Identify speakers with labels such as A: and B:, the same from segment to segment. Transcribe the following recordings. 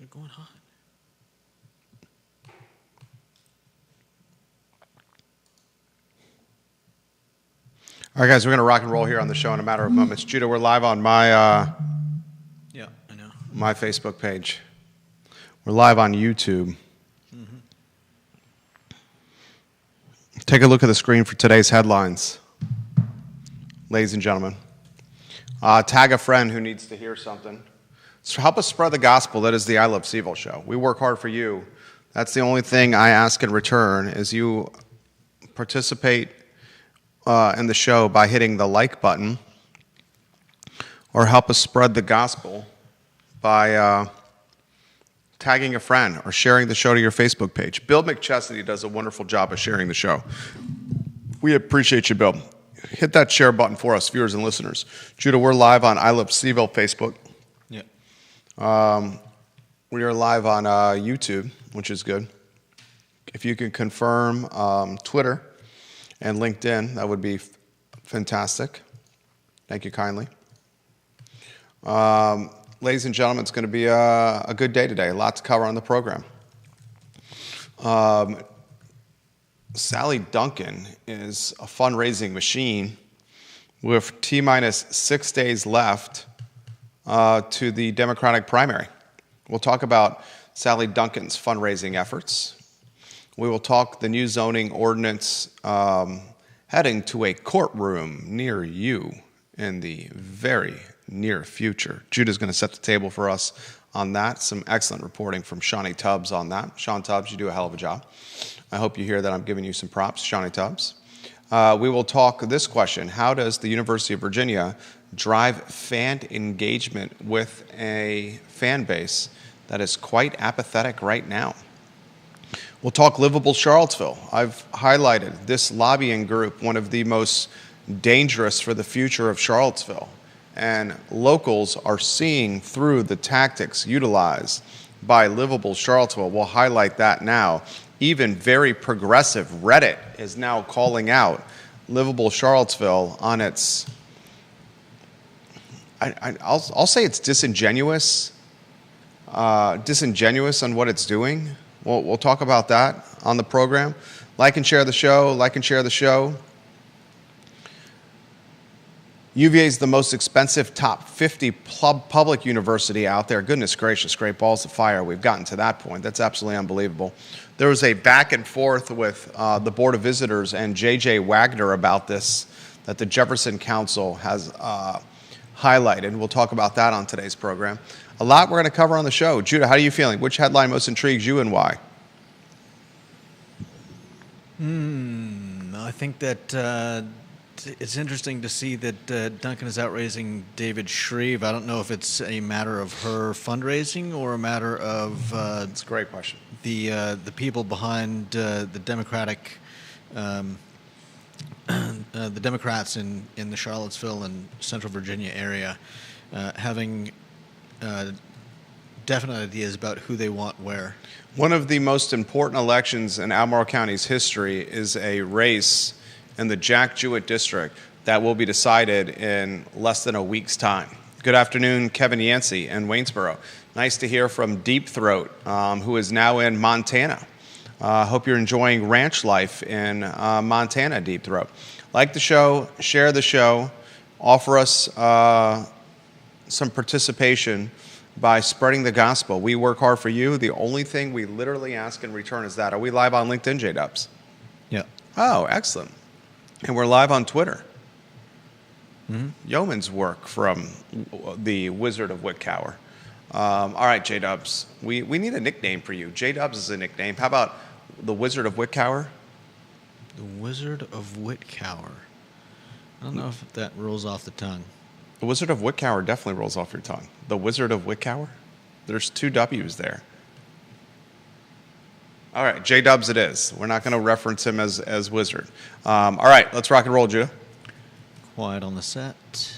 A: They're going hot.
B: All right, guys, we're going to rock and roll here on the show in a matter of moments. Judah, we're live on my
A: Yeah, I know.
B: my Facebook page. We're live on YouTube. Take a look at the screen for today's headlines, ladies and gentlemen. Tag a friend who needs to hear something. So help us spread the gospel. That is the I Love CVille show. We work hard for you. That's the only thing I ask in return is you participate in the show by hitting the like button, or help us spread the gospel by tagging a friend or sharing the show to your Facebook page. Bill McChesney does a wonderful job of sharing the show. We appreciate you, Bill. Hit that share button for us, viewers and listeners. Judah, we're live on I Love CVille Facebook.
A: Yeah.
B: We are live on YouTube, which is good. If you can confirm Twitter and LinkedIn, that would be fantastic. Thank you kindly. Ladies and gentlemen, it's going to be a good day today. A lot to cover on the program. Sally Duncan is a fundraising machine with T-minus 6 days left to the Democratic primary. We'll talk about Sally Duncan's fundraising efforts. We will talk the new zoning ordinance heading to a courtroom near you in the very near future. Judah's going to set the table for us on that. Some excellent reporting from Shawnee Tubbs on that. Sean Tubbs, you do a hell of a job. I hope you hear that I'm giving you some props, Shawnee Tubbs. We will talk this question: how does the University of Virginia drive fan engagement with a fan base that is quite apathetic right now? We'll talk livable Charlottesville. I've highlighted this lobbying group, one of the most dangerous for the future of Charlottesville. And locals are seeing through the tactics utilized by livable Charlottesville. We'll highlight that now. Even very progressive Reddit is now calling out livable Charlottesville on its, I'll say it's disingenuous on what it's doing. We'll talk about that on the program. Like and share the show. UVA is the most expensive top 50 public university out there. Goodness gracious, great balls of fire. We've gotten to that point. That's absolutely unbelievable. There was a back and forth with the Board of Visitors and J.J. Wagner about this that the Jefferson Council has highlighted. We'll talk about that on today's program. A lot we're going to cover on the show. Judah, how are you feeling? Which headline most intrigues you and why?
A: I think that it's interesting to see that Duncan is outraising David Shreve. I don't know if it's a matter of her fundraising or a matter of
B: It's a great question.
A: The people behind the Democratic the Democrats in the Charlottesville and Central Virginia area having definite ideas about who they want where.
B: One of the most important elections in Albemarle County's history is a race in the Jack Jewett district that will be decided in less than a week's time. Good afternoon, Kevin Yancey in Waynesboro. Nice to hear from Deep Throat, who is now in Montana. Hope you're enjoying ranch life in Montana, Deep Throat. Like the show, share the show, offer us some participation by spreading the gospel. We work hard for you. The only thing we literally ask in return is that. Are we live on LinkedIn, J-Dubs?
A: Yeah.
B: Oh, excellent. And we're live on Twitter. Yeoman's work from the Wizard of Wickower. All right, J-Dubs. We need a nickname for you. J-Dubs is a nickname. How about the Wizard of Wickower?
A: The Wizard of Wickower. I don't know if that rolls off the tongue.
B: The Wizard of Wickower definitely rolls off your tongue. The Wizard of Wickower? There's two W's there. All right, J-Dubs it is. We're not going to reference him as Wizard. All right, let's rock and roll, Judah.
A: Quiet on the set.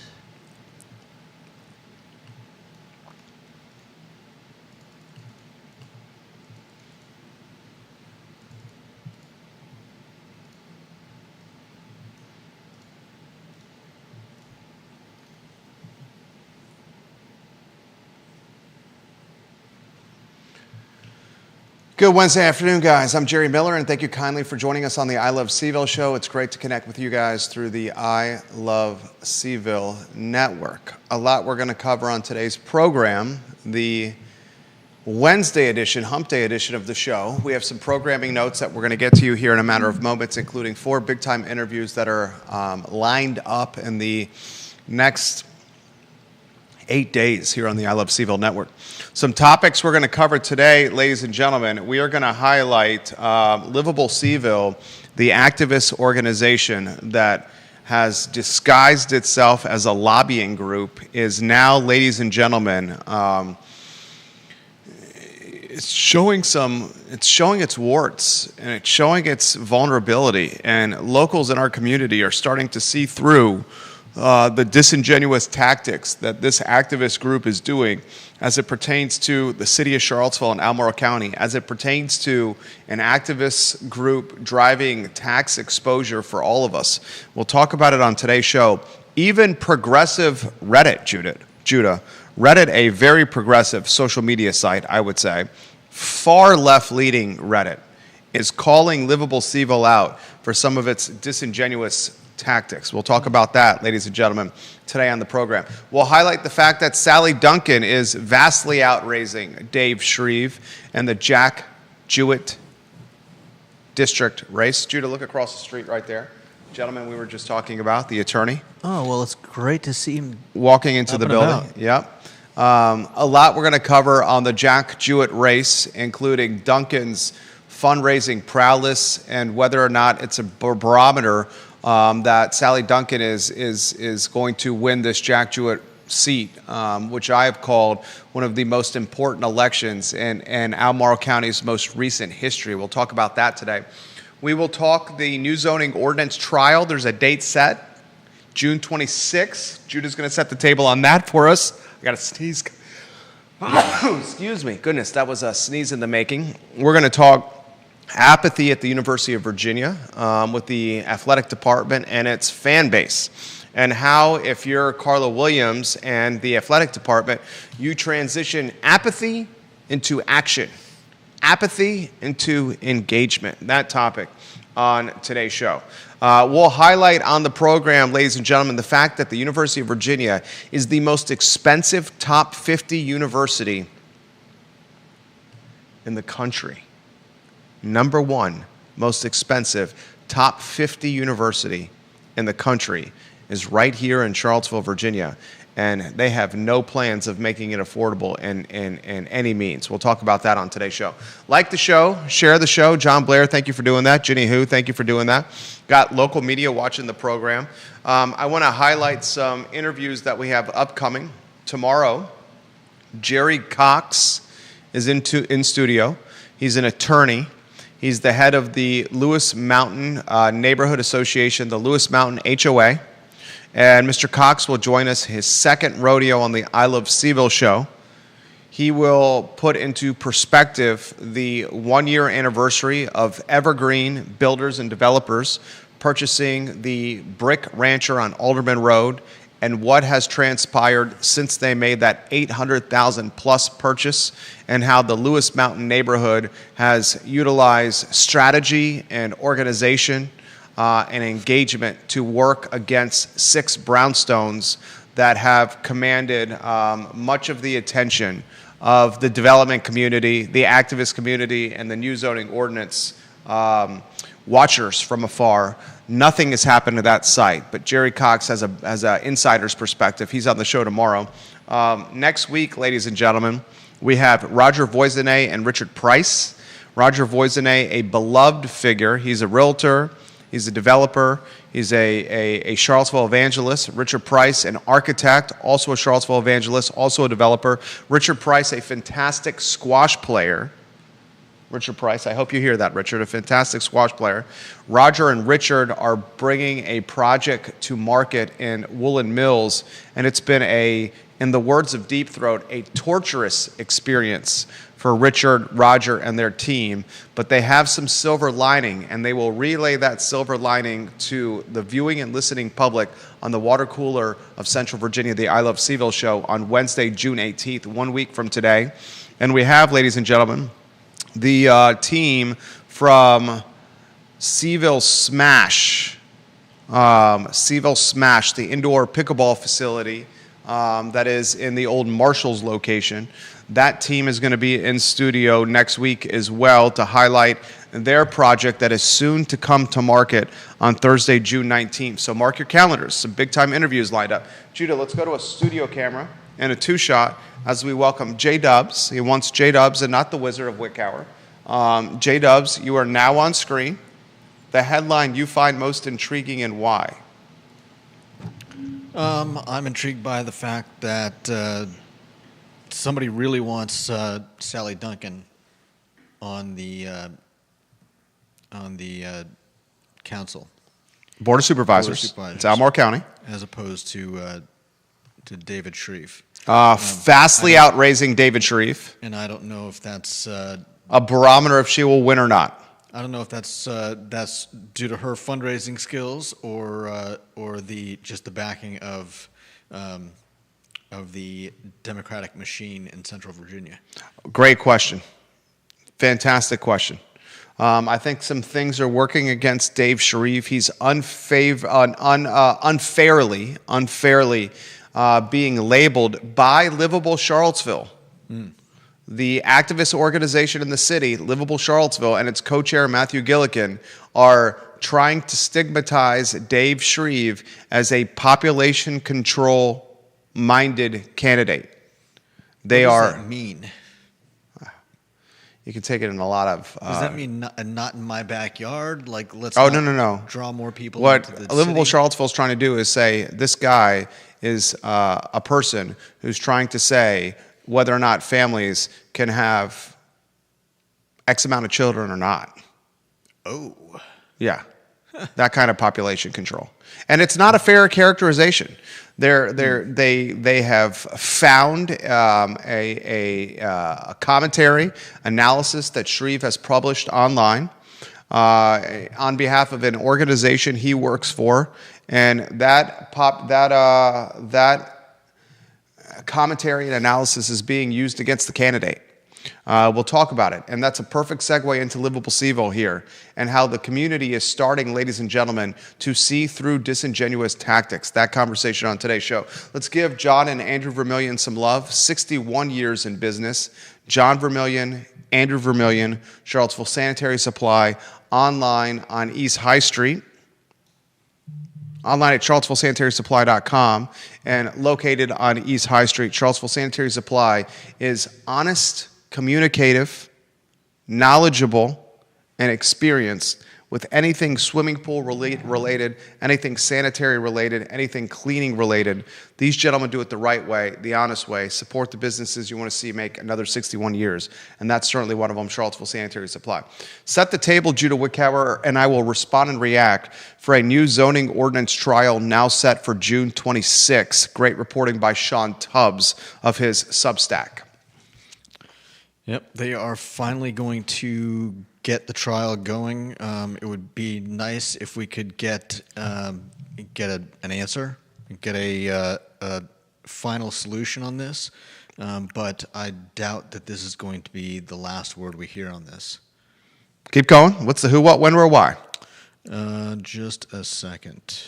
B: Good Wednesday afternoon, guys. I'm Jerry Miller, and thank you kindly for joining us on the I Love CVille show. It's great to connect with you guys through the I Love CVille network. A lot we're going to cover on today's program, the Wednesday edition, hump day edition of the show. We have some programming notes that we're going to get to you here in a matter of moments, including 4 big-time interviews that are lined up in the next 8 days here on the I Love CVille network. Some topics we're going to cover today, ladies and gentlemen. We are going to highlight Livable CVille, the activist organization that has disguised itself as a lobbying group, is now, ladies and gentlemen, it's showing its warts, and it's showing its vulnerability. And locals in our community are starting to see through the disingenuous tactics that this activist group is doing as it pertains to the city of Charlottesville and Albemarle County, as it pertains to an activist group driving tax exposure for all of us. We'll talk about it on today's show. Even progressive Reddit, Judah, Reddit, a very progressive social media site, I would say, far left-leaning Reddit, is calling Livable CVille out for some of its disingenuous tactics. We'll talk about that, ladies and gentlemen, today on the program. We'll highlight the fact that Sally Duncan is vastly outraising Dave Shreve and the Jack Jewett district race. Judah, look across the street right there. Gentleman we were just talking about, the attorney.
A: Oh, well, it's great to see him
B: walking into the building. Yep. A lot we're going to cover on the Jack Jewett race, including Duncan's fundraising prowess and whether or not it's a barometer that Sally Duncan is going to win this Jack Jewett seat, which I have called one of the most important elections in Albemarle County's most recent history. We'll talk about that today. We will talk the new zoning ordinance trial. There's a date set, June 26th. Judah's going to set the table on that for us. I got to sneeze. Excuse me. Goodness, that was a sneeze in the making. We're going to talk apathy at the University of Virginia with the athletic department and its fan base, and how, if you're Carla Williams and the athletic department, you transition apathy into action, apathy into engagement. That topic on today's show. We'll highlight on the program, ladies and gentlemen, the fact that the University of Virginia is the most expensive top 50 university in the country. Number 1 most expensive top 50 university in the country is right here in Charlottesville, Virginia, and they have no plans of making it affordable in any means. We'll talk about that on today's show. Like the show, share the show. John Blair, thank you for doing that. Ginny Hu, thank you for doing that. Got local media watching the program. I want to highlight some interviews that we have upcoming. Tomorrow, Jerry Cox is in studio. He's an attorney. He's the head of the Lewis Mountain Neighborhood Association, the Lewis Mountain HOA. And Mr. Cox will join us his second rodeo on the I Love CVille show. He will put into perspective the 1-year anniversary of Evergreen Builders and Developers purchasing the Brick Rancher on Alderman Road and what has transpired since they made that $800,000 plus purchase, and how the Lewis Mountain neighborhood has utilized strategy and organization and engagement to work against 6 brownstones that have commanded much of the attention of the development community, the activist community, and the new zoning ordinance watchers from afar. Nothing has happened to that site, but Jerry Cox has an insider's perspective. He's on the show tomorrow. Next week, ladies and gentlemen, we have Roger Voisinay and Richard Price. Roger Voisinay, a beloved figure. He's a realtor. He's a developer. He's a Charlottesville evangelist. Richard Price, an architect, also a Charlottesville evangelist, also a developer. Richard Price, a fantastic squash player. Richard Price, I hope you hear that, Richard, a fantastic squash player. Roger and Richard are bringing a project to market in Woolen Mills, and it's been in the words of Deep Throat, a torturous experience for Richard, Roger, and their team, but they have some silver lining, and they will relay that silver lining to the viewing and listening public on the water cooler of Central Virginia, the I Love CVille show, on Wednesday, June 18th, 1 week from today. And we have, ladies and gentlemen, the team from CVille Smash, the indoor pickleball facility that is in the old Marshalls location. That team is going to be in studio next week as well to highlight their project that is soon to come to market on Thursday, June 19th. So mark your calendars. Some big-time interviews lined up. Judah, let's go to a studio camera and a two-shot as we welcome J-Dubs. He wants J-Dubs and not the Wizard of Wickhour. J-Dubs, you are now on screen. The headline you find most intriguing and why?
A: I'm intrigued by the fact that somebody really wants Sally Duncan on the council.
B: Board of Supervisors. It's Albemarle County.
A: As opposed to David Shreve.
B: Vastly outraising David Shreve.
A: And I don't know if that's
B: a barometer if she will win or not.
A: I don't know if that's due to her fundraising skills or just the backing of the Democratic machine in Central Virginia.
B: Great question. Fantastic question. I think some things are working against Dave Shreve. He's unfairly being labeled by Livable Charlottesville. The activist organization in the city, Livable Charlottesville, and its co-chair, Matthew Gillikin, are trying to stigmatize Dave Shreve as a population control-minded candidate.
A: What does that mean?
B: You can take it in a lot of...
A: does that mean not in my backyard? Like, let's
B: no.
A: draw more people
B: what
A: into the
B: Livable
A: city?
B: Charlottesville is trying to do is say, this guy is a person who's trying to say whether or not families can have X amount of children or not.
A: Oh.
B: Yeah, that kind of population control. And it's not a fair characterization. They have found a commentary analysis that Shreve has published online on behalf of an organization he works for, and that commentary and analysis is being used against the candidate. We'll talk about it, and that's a perfect segue into Livable CVille here and how the community is starting, ladies and gentlemen, to see through disingenuous tactics. That conversation on today's show. Let's give John and Andrew Vermillion some love. 61 years in business. John Vermillion, Andrew Vermillion, Charlottesville Sanitary Supply, online on East High Street. Online at charlottesvillesanitarysupply.com and located on East High Street. Charlottesville Sanitary Supply is honest, communicative, knowledgeable, and experienced with anything swimming pool related, anything sanitary related, anything cleaning related. These gentlemen do it the right way, the honest way, support the businesses you want to see make another 61 years, and that's certainly one of them, Charlottesville Sanitary Supply. Set the table, Judah Wickhour, and I will respond and react for a new zoning ordinance trial now set for June 26. Great reporting by Sean Tubbs of his Substack.
A: Yep, they are finally going to get the trial going. It would be nice if we could get an answer, get a final solution on this, but I doubt that this is going to be the last word we hear on this.
B: Keep going. What's the who, what, when, where, why?
A: Just a second.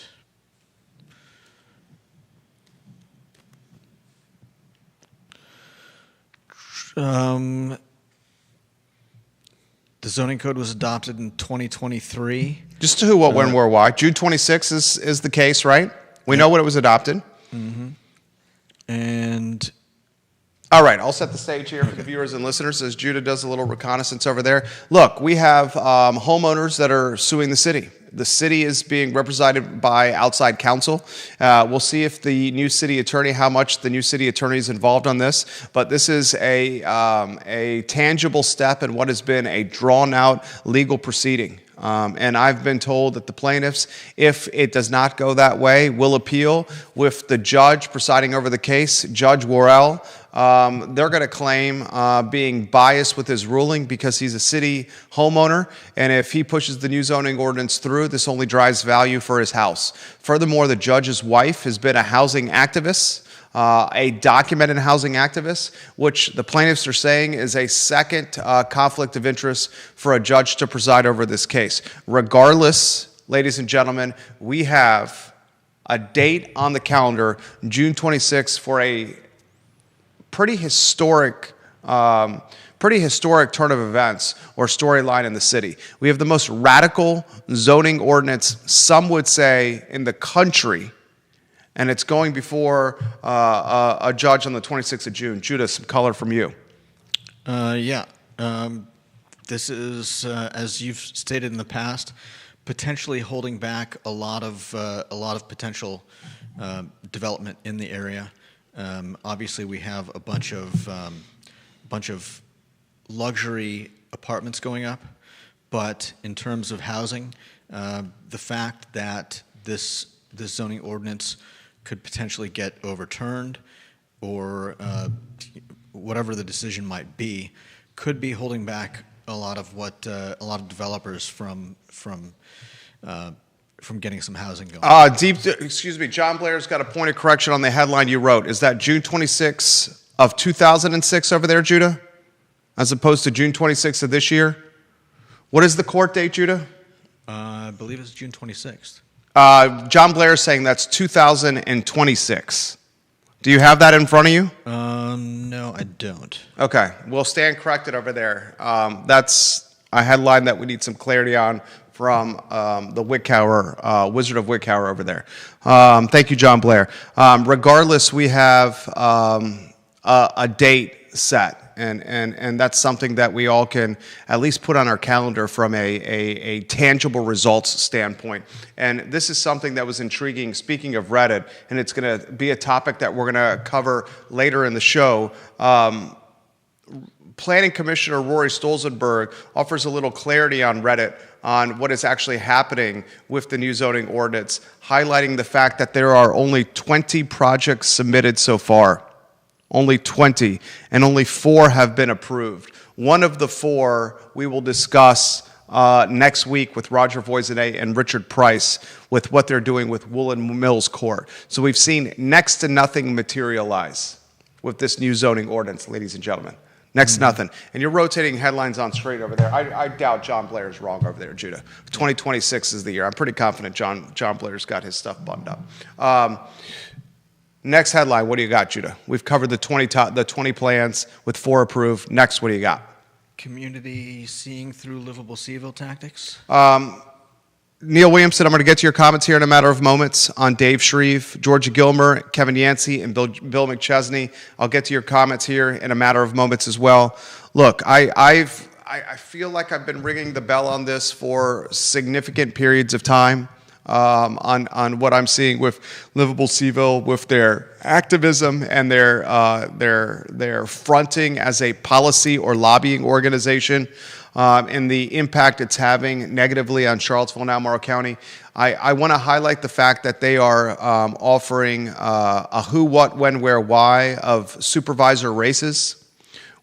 A: The zoning code was adopted in 2023.
B: Just to who, what, when, where, why. June 26 is the case, right? We know when it was adopted.
A: Mm-hmm. And
B: all right, I'll set the stage here for the viewers and listeners as Judah does a little reconnaissance over there. Look, we have homeowners that are suing the city. The city is being represented by outside counsel. We'll see if the new city attorney, how much the new city attorney is involved on this. But this is a tangible step in what has been a drawn-out legal proceeding. And I've been told that the plaintiffs, if it does not go that way, will appeal with the judge presiding over the case, Judge Worrell. They're going to claim being biased with his ruling because he's a city homeowner, and if he pushes the new zoning ordinance through, this only drives value for his house. Furthermore, the judge's wife has been a housing activist a documented housing activist, which the plaintiffs are saying is a second conflict of interest for a judge to preside over this case. Regardless, ladies and gentlemen, we have a date on the calendar, June 26th, for a pretty historic turn of events or storyline in the city. We have the most radical zoning ordinance, some would say, in the country, and it's going before a judge on the 26th of June. Judah, some color from you.
A: Yeah. This is, as you've stated in the past, potentially holding back a lot of potential development in the area. Obviously, we have a bunch of luxury apartments going up, but in terms of housing, the fact that this zoning ordinance could potentially get overturned, or whatever the decision might be, could be holding back a lot of developers from getting some housing going.
B: Excuse me, John Blair's got a point of correction on the headline you wrote. Is that June 26 of 2006 over there, Judah? As opposed to June 26th of this year? What is the court date, Judah?
A: I believe it's June 26th.
B: John Blair is saying that's 2026. Do you have that in front of you?
A: No, I don't.
B: Okay, we'll stand corrected over there. That's a headline that we need some clarity on from the Wickower, Wizard of Wickower over there. Thank you, John Blair. Regardless, we have a date set. And that's something that we all can at least put on our calendar from a tangible results standpoint. And this is something that was intriguing, speaking of Reddit, and it's going to be a topic that we're going to cover later in the show. Planning Commissioner Rory Stolzenberg offers a little clarity on Reddit on what is actually happening with the new zoning ordinance, highlighting the fact that there are only 20 projects submitted so far. Only 20, and only 4 have been approved. One of the 4 we will discuss next week with Roger Voisinet and Richard Price with what they're doing with Woolen Mills Court. So we've seen next to nothing materialize with this new zoning ordinance, ladies and gentlemen. Next to nothing. And you're rotating headlines on straight over there. I doubt John Blair is wrong over there, Judah. 2026 is the year. I'm pretty confident John Blair's got his stuff buttoned up. Next headline, what do you got, Judah? We've covered the 20 plans with 4 approved. Next, what do you got?
A: Community seeing through livable CVille tactics?
B: Neil Williamson, I'm going to get to your comments here in a matter of moments on Dave Shreve, Georgia Gilmer, Kevin Yancey, and Bill McChesney. I'll get to your comments here in a matter of moments as well. Look, I feel like I've been ringing the bell on this for significant periods of time. On what I'm seeing with Livable CVille, with their activism and their fronting as a policy or lobbying organization, and the impact it's having negatively on Charlottesville and Albemarle County. I want to highlight the fact that they are offering a who, what, when, where, why of supervisor races,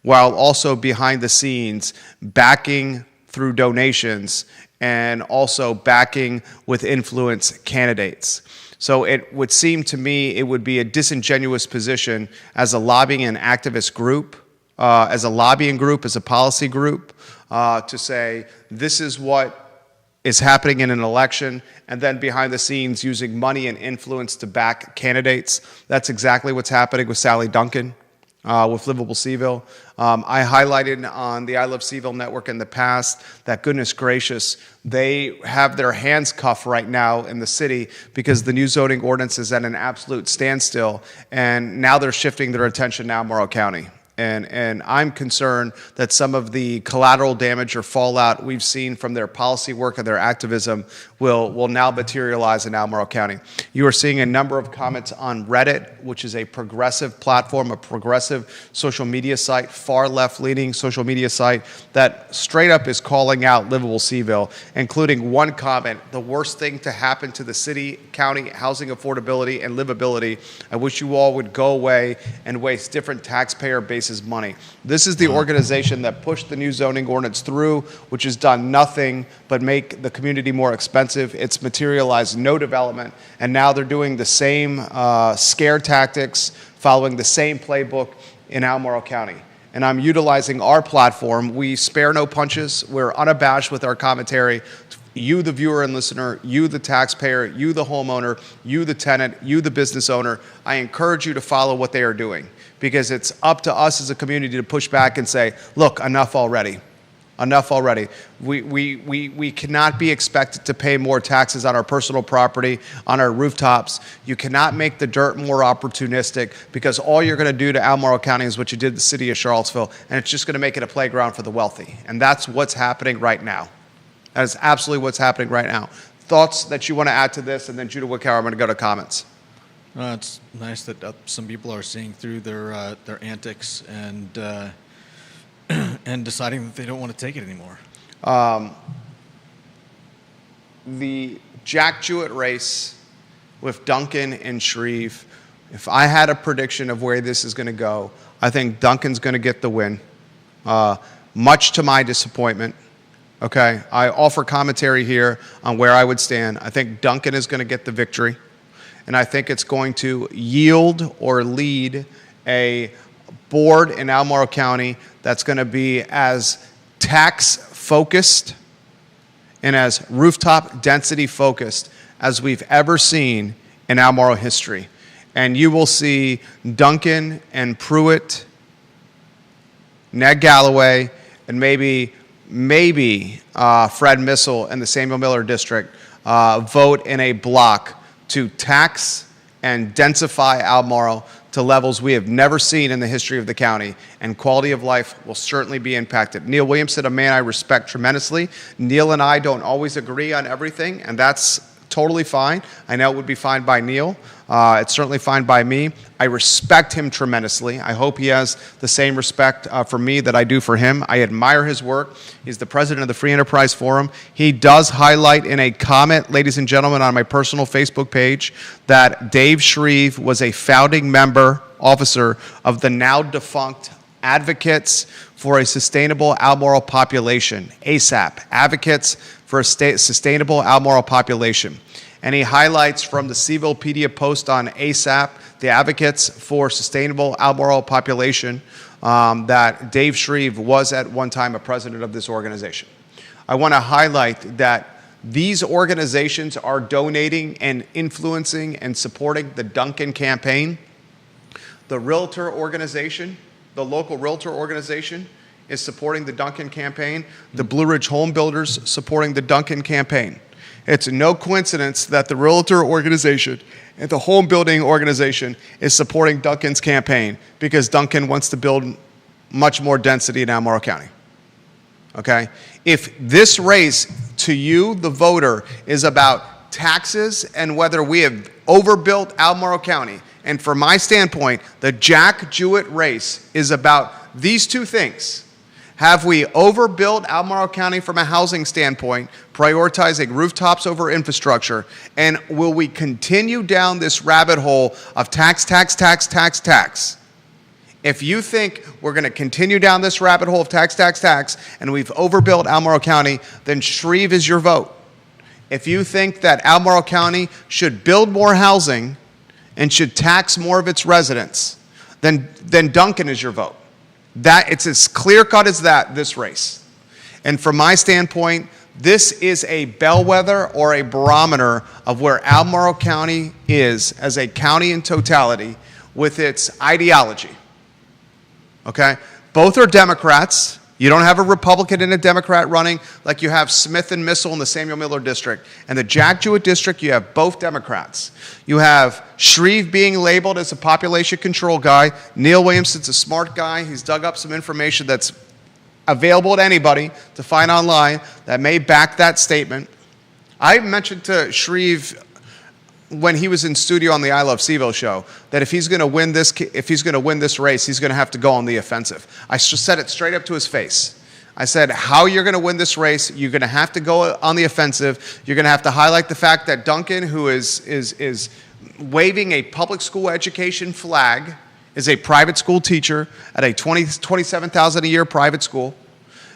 B: while also behind the scenes backing through donations and also backing with influence candidates. So it would seem to me it would be a disingenuous position as a lobbying and activist group, as a policy group, to say this is what is happening in an election, and then behind the scenes using money and influence to back candidates. That's exactly what's happening with Sally Duncan. With Livable CVille. I highlighted on the I Love CVille network in the past that, goodness gracious, they have their hands cuffed right now in the city because the new zoning ordinance is at an absolute standstill, and now they're shifting their attention to Albemarle County. And I'm concerned that some of the collateral damage or fallout we've seen from their policy work and their activism will now materialize in Albemarle County. You are seeing a number of comments on Reddit, which is a progressive platform, a progressive social media site, far left-leaning social media site that straight up is calling out Livable CVille, including one comment: the worst thing to happen to the city, county, housing affordability, and livability. I wish you all would go away and waste different taxpayer-based raises money. This is the organization that pushed the new zoning ordinance through, which has done nothing but make the community more expensive. It's materialized no development, and now they're doing the same scare tactics, following the same playbook in Albemarle County. And I'm utilizing our platform. We spare no punches. We're unabashed with our commentary. You, the viewer and listener, you, the taxpayer, you, the homeowner, you, the tenant, you, the business owner, I encourage you to follow what they are doing, because it's up to us as a community to push back and say, look, enough already. Enough already. We cannot be expected to pay more taxes on our personal property, on our rooftops. You cannot make the dirt more opportunistic, because all you're going to do to Albemarle County is what you did to the city of Charlottesville, and it's just going to make it a playground for the wealthy. And that's what's happening right now. That is absolutely what's happening right now. Thoughts that you want to add to this? And then Judah Wickower, I'm going to go to comments.
A: It's nice that some people are seeing through their antics and and deciding that they don't want to take it anymore.
B: The Jack Jewett race with Duncan and Shreve, if I had a prediction of where this is going to go, I think Duncan's going to get the win, much to my disappointment. Okay, I offer commentary here on where I would stand. I think Duncan is going to get the victory, and I think it's going to yield or lead a board in Albemarle County that's going to be as tax-focused and as rooftop density focused as we've ever seen in Albemarle history. And you will see Duncan and Pruitt, Ned Galloway, and maybe Fred Missel in the Samuel Miller district vote in a block to tax and densify Albemarle to levels we have never seen in the history of the county, and quality of life will certainly be impacted. Neil Williamson, a man I respect tremendously. Neil and I don't always agree on everything, and that's totally fine. I know it would be fine by Neil. It's certainly fine by me. I respect him tremendously. I hope he has the same respect for me that I do for him. I admire his work. He's the president of the Free Enterprise Forum. He does highlight in a comment, ladies and gentlemen, on my personal Facebook page, that Dave Shreve was a founding member, officer of the now defunct Advocates for a Sustainable Albemarle Population, ASAP, Advocates for a Sustainable Albemarle Population. And he highlights from the CVillepedia post on ASAP, the Advocates for Sustainable Albemarle Population, that Dave Shreve was at one time a president of this organization. I want to highlight that these organizations are donating and influencing and supporting the Duncan campaign. The Realtor organization, the local Realtor organization, is supporting the Duncan campaign. The Blue Ridge Home Builders supporting the Duncan campaign. It's no coincidence that the Realtor organization and the home building organization is supporting Duncan's campaign, because Duncan wants to build much more density in Albemarle County. Okay? If this race to you, the voter, is about taxes and whether we have overbuilt Albemarle County, and from my standpoint, the Jack Jewett race is about these two things. Have we overbuilt Albemarle County from a housing standpoint, prioritizing rooftops over infrastructure? And will we continue down this rabbit hole of tax? If you think we're going to continue down this rabbit hole of tax, and we've overbuilt Albemarle County, then Shreve is your vote. If you think that Albemarle County should build more housing and should tax more of its residents, then Duncan is your vote. That it's as clear-cut as that, this race. And from my standpoint, this is a bellwether or a barometer of where Albemarle County is as a county in totality with its ideology. Okay? Both are Democrats. You don't have a Republican and a Democrat running like you have Smith and Missile in the Samuel Miller district. And the Jack Jewett district, you have both Democrats. You have Shreve being labeled as a population control guy. Neil Williamson's a smart guy. He's dug up some information that's available to anybody to find online that may back that statement. I mentioned to Shreve when he was in studio on the I Love CVille show that if he's going to win this race, he's going to have to go on the offensive. I just said it straight up to his face. I said, how you're going to win this race, you're going to have to go on the offensive. You're going to have to highlight the fact that Duncan, who is waving a public school education flag is a private school teacher at a $27,000 a year private school.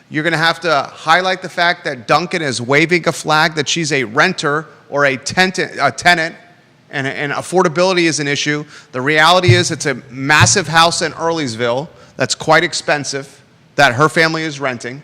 B: You're going to have to highlight the fact that Duncan is waving a flag that she's a renter or a tenant, and affordability is an issue. The reality is it's a massive house in Earlysville that's quite expensive that her family is renting.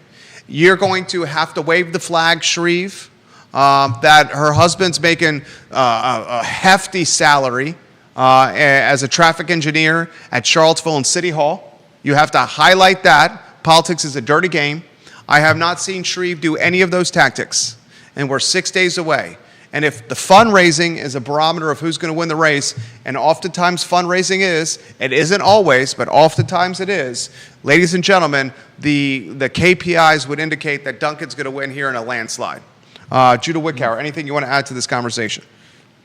B: You're going to have to wave the flag, Shreve, that her husband's making a hefty salary as a traffic engineer at Charlottesville and City Hall. You have to highlight that. Politics is a dirty game. I have not seen Shreve do any of those tactics, and we're 6 days away. And if the fundraising is a barometer of who's going to win the race, and oftentimes fundraising is, it isn't always, but oftentimes it is, ladies and gentlemen, the KPIs would indicate that Duncan's going to win here in a landslide. Judah Wickower, anything you want to add to this conversation?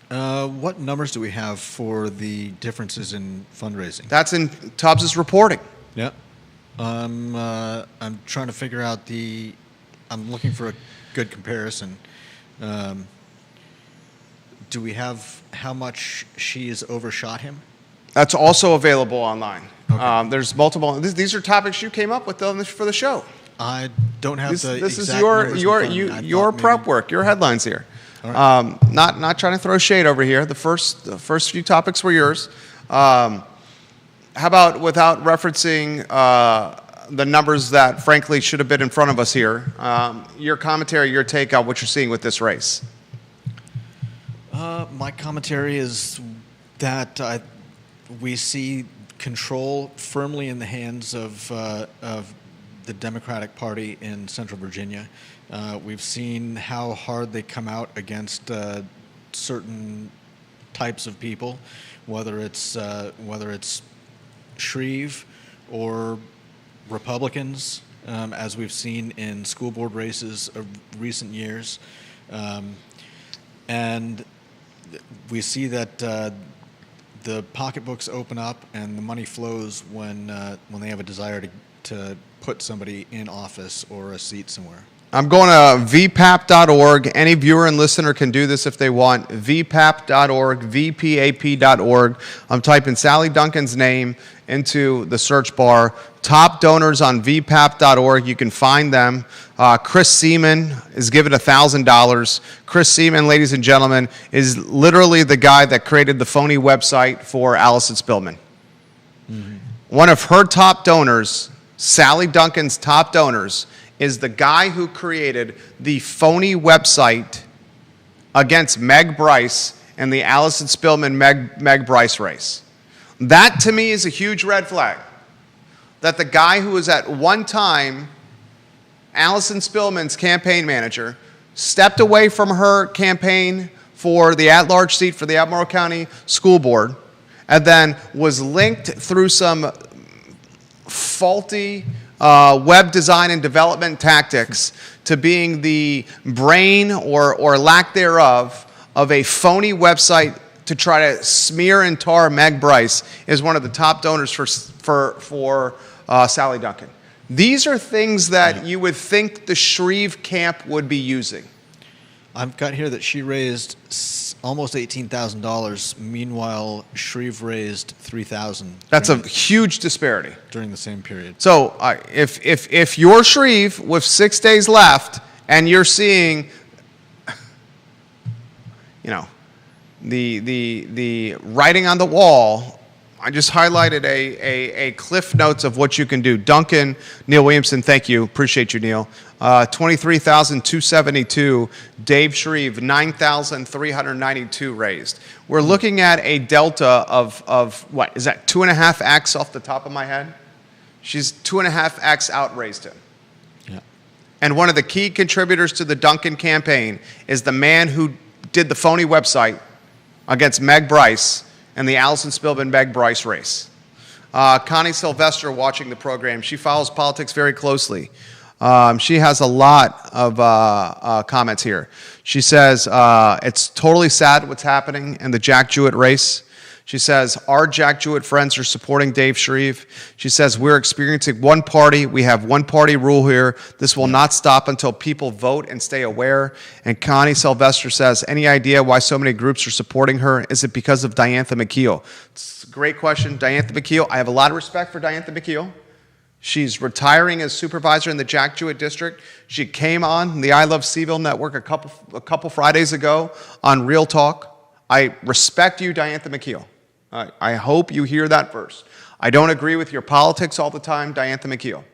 A: What numbers do we have for the differences in fundraising?
B: That's in Tubbs' reporting.
A: Yeah. I'm trying to figure out I'm looking for a good comparison. Do we have how much she has overshot him?
B: That's also available online.
A: Okay.
B: There's multiple. These are topics you came up with for the show.
A: I don't have
B: This
A: exact
B: is
A: numbers in front of me.
B: your prep work, your headlines here.
A: All right.
B: Not trying to throw shade over here. The first few topics were yours. How about without referencing the numbers that frankly should have been in front of us here? Your commentary, your take on what you're seeing with this race.
A: My commentary is that we see control firmly in the hands of the Democratic Party in Central Virginia. We've seen how hard they come out against certain types of people, whether it's Shreve or Republicans, as we've seen in school board races of recent years. And we see that the pocketbooks open up and the money flows when they have a desire to put somebody in office or a seat somewhere.
B: I'm going to vpap.org. Any viewer and listener can do this if they want. vpap.org, vpap.org. I'm typing Sally Duncan's name into the search bar. Top donors on vpap.org. You can find them. Chris Seaman is given $1,000. Chris Seaman, ladies and gentlemen, is literally the guy that created the phony website for Allison Spillman. Mm-hmm. One of her top donors, Sally Duncan's top donors, is the guy who created the phony website against Meg Bryce and the Allison Spillman Meg Bryce race. That to me is a huge red flag. That the guy who was at one time Allison Spillman's campaign manager stepped away from her campaign for the at-large seat for the Albemarle County School Board and then was linked through some faulty web design and development tactics to being the brain or lack thereof of a phony website to try to smear and tar Meg Bryce, is one of the top donors for Sally Duncan. These are things that you would think the Shreve camp would be using.
A: I've got here that she raised almost $18,000. Meanwhile, Shreve raised $3,000.
B: That's a huge disparity
A: during the same period.
B: So if you're Shreve with 6 days left and you're seeing, the writing on the wall, I just highlighted a cliff notes of what you can do. Duncan, Neil Williamson, thank you. Appreciate you, Neil. 23,272. Dave Shreve, 9,392 raised. We're looking at a delta of what? Is that 2.5x off the top of my head? She's 2.5x outraised him.
A: Yeah.
B: And one of the key contributors to the Duncan campaign is the man who did the phony website against Meg Bryce and the Allison Spillman Meg Bryce race. Connie Sylvester watching the program. She follows politics very closely. She has a lot of comments here. She says, it's totally sad what's happening in the Jack Jewett race. She says, our Jack Jewett friends are supporting Dave Shreve. She says, we're experiencing one party. We have one party rule here. This will not stop until people vote and stay aware. And Connie Sylvester says, any idea why so many groups are supporting her? Is it because of Diantha McKeel? It's a great question. Diantha McKeel. I have a lot of respect for Diantha McKeel. She's retiring as supervisor in the Jack Jewett District. She came on the I Love CVille network a couple Fridays ago on Real Talk. I respect you, Diantha McKeel. I hope you hear that first. I don't agree with your politics all the time, Diantha McKeel.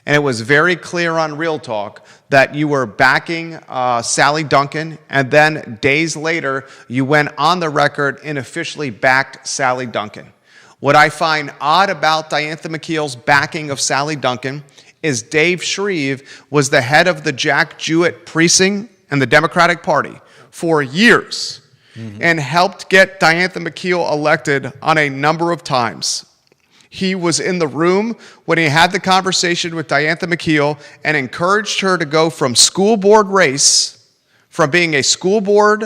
B: And it was very clear on Real Talk that you were backing Sally Duncan, and then days later, you went on the record and officially backed Sally Duncan. What I find odd about Diantha McKeel's backing of Sally Duncan is Dave Shreve was the head of the Jack Jewett precinct and the Democratic Party for years and helped get Diantha McKeel elected on a number of times. He was in the room when he had the conversation with Diantha McKeel and encouraged her to go from school board race, from being a school board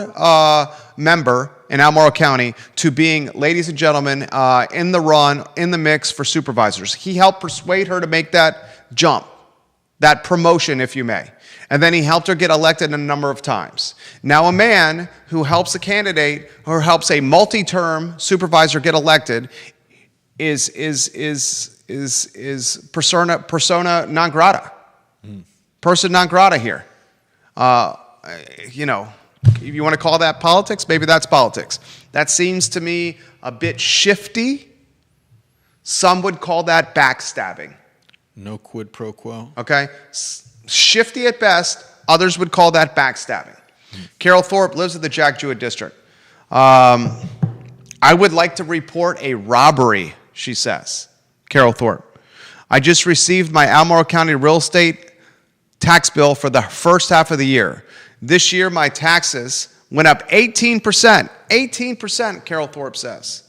B: member in Albemarle County to being, ladies and gentlemen, in the run, in the mix for supervisors. He helped persuade her to make that jump, that promotion, if you may. And then he helped her get elected a number of times. Now, a man who helps a candidate or helps a multi-term supervisor get elected is persona non grata. Person non grata here. You know, if you want to call that politics, maybe that's politics. That seems to me a bit shifty. Some would call that backstabbing.
A: No quid pro quo.
B: Okay? Shifty at best. Others would call that backstabbing. Carol Thorpe lives in the Jack Jewett District. I would like to report a robbery, she says. Carol Thorpe. I just received my Albemarle County real estate tax bill for the first half of the year. This year, my taxes went up 18%. 18%, Carol Thorpe says.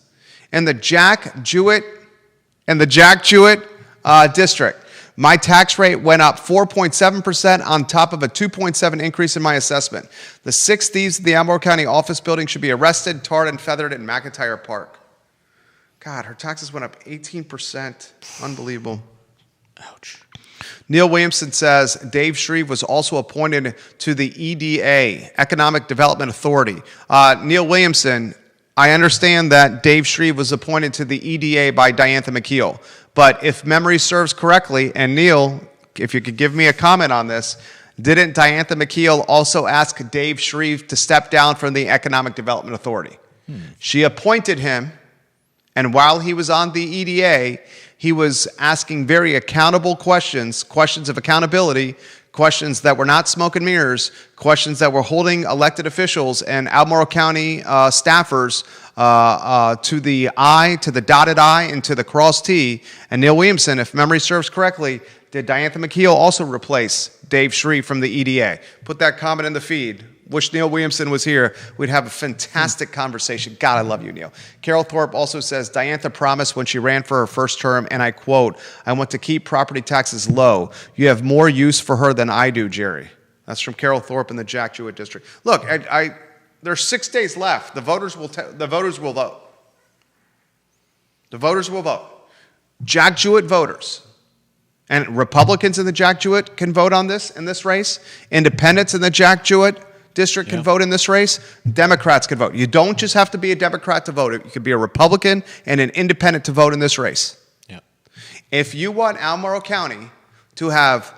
B: In the Jack Jewett district, my tax rate went up 4.7% on top of a 2.7% increase in my assessment. The 6 thieves of the Albemarle County office building should be arrested, tarred, and feathered in McIntyre Park. God, her taxes went up 18%. Unbelievable.
A: Ouch.
B: Neil Williamson says Dave Shreve was also appointed to the EDA, Economic Development Authority. Neil Williamson, I understand that Dave Shreve was appointed to the EDA by Diantha McKeel. But if memory serves correctly, and Neil, if you could give me a comment on this, didn't Diantha McKeel also ask Dave Shreve to step down from the Economic Development Authority? She appointed him, and while he was on the EDA, he was asking very accountable questions, questions of accountability, questions that were not smoke and mirrors, questions that were holding elected officials and Albemarle County staffers to the I, to the dotted I, and to the cross T. And Neil Williamson, if memory serves correctly, did Diantha McKeel also replace Dave Shreve from the EDA? Put that comment in the feed. Wish Neil Williamson was here. We'd have a fantastic conversation. God, I love you, Neil. Carol Thorpe also says, Diantha promised when she ran for her first term, and I quote, I want to keep property taxes low. You have more use for her than I do, Jerry. That's from Carol Thorpe in the Jack Jewett District. Look, there's 6 days left. The voters will vote. The voters will vote. Jack Jewett voters. And Republicans in the Jack Jewett can vote on this in this race. Independents in the Jack Jewett District can vote in this race. Democrats can vote. You don't just have to be a Democrat to vote. You could be a Republican and an independent to vote in this race.
A: Yeah.
B: If you want Albemarle County to have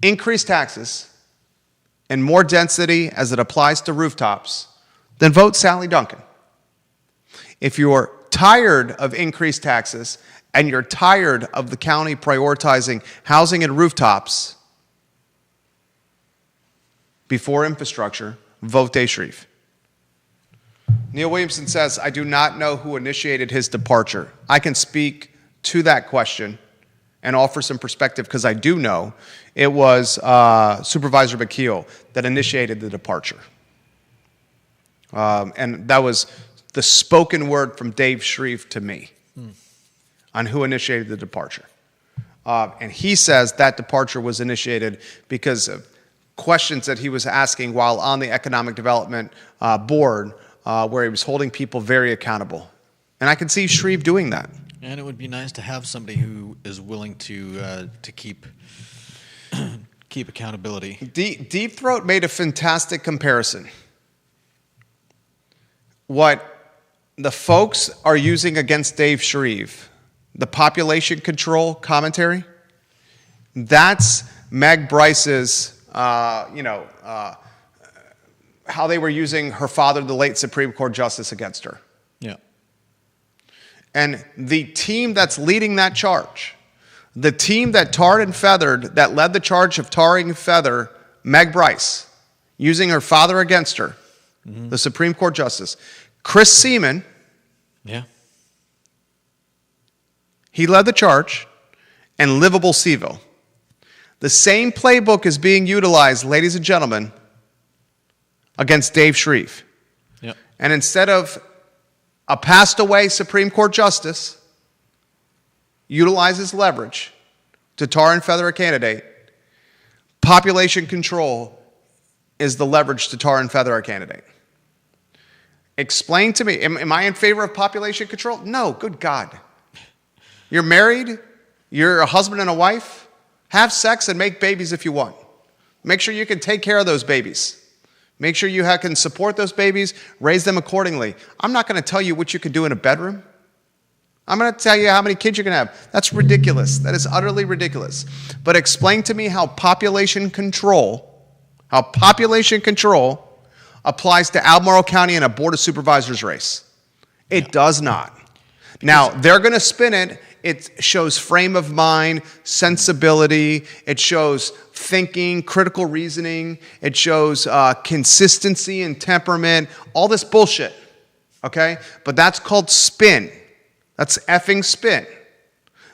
B: increased taxes and more density as it applies to rooftops, then vote Sally Duncan. If you're tired of increased taxes and you're tired of the county prioritizing housing and rooftops before infrastructure, vote Dave Shreve. Neil Williamson says, I do not know who initiated his departure. I can speak to that question and offer some perspective because I do know it was Supervisor McKeel that initiated the departure. And that was the spoken word from Dave Shreve to me on who initiated the departure. And he says that departure was initiated because of questions that he was asking while on the Economic Development Board, where he was holding people very accountable. And I can see Shreve doing that.
A: And it would be nice to have somebody who is willing to keep keep accountability.
B: Deep Throat made a fantastic comparison. What the folks are using against Dave Shreve, the population control commentary, that's Meg Bryce's, how they were using her father, the late Supreme Court Justice, against her.
A: Yeah.
B: And the team that's leading that charge, the team that tarred and feathered, that led the charge of tarring and feather Meg Bryce, using her father against her, the Supreme Court Justice, Chris Seaman,
A: Yeah.
B: he led the charge, and Livable CVille. The same playbook is being utilized, ladies and gentlemen, against Dave Shreve.
A: Yeah.
B: And instead of a passed away Supreme Court Justice utilizes leverage to tar and feather a candidate, population control is the leverage to tar and feather a candidate. Explain to me, am I in favor of population control? No, good God. You're married, you're a husband and a wife, have sex and make babies if you want. Make sure you can take care of those babies. Make sure you can support those babies, raise them accordingly. I'm not going to tell you what you can do in a bedroom. I'm going to tell you how many kids you can have. That's ridiculous. That is utterly ridiculous. But explain to me how population control applies to Albemarle County in a Board of Supervisors race. It does not. Now, they're going to spin it. It shows frame of mind, sensibility. It shows thinking, critical reasoning. It shows consistency and temperament. All this bullshit, okay? But that's called spin. That's effing spin.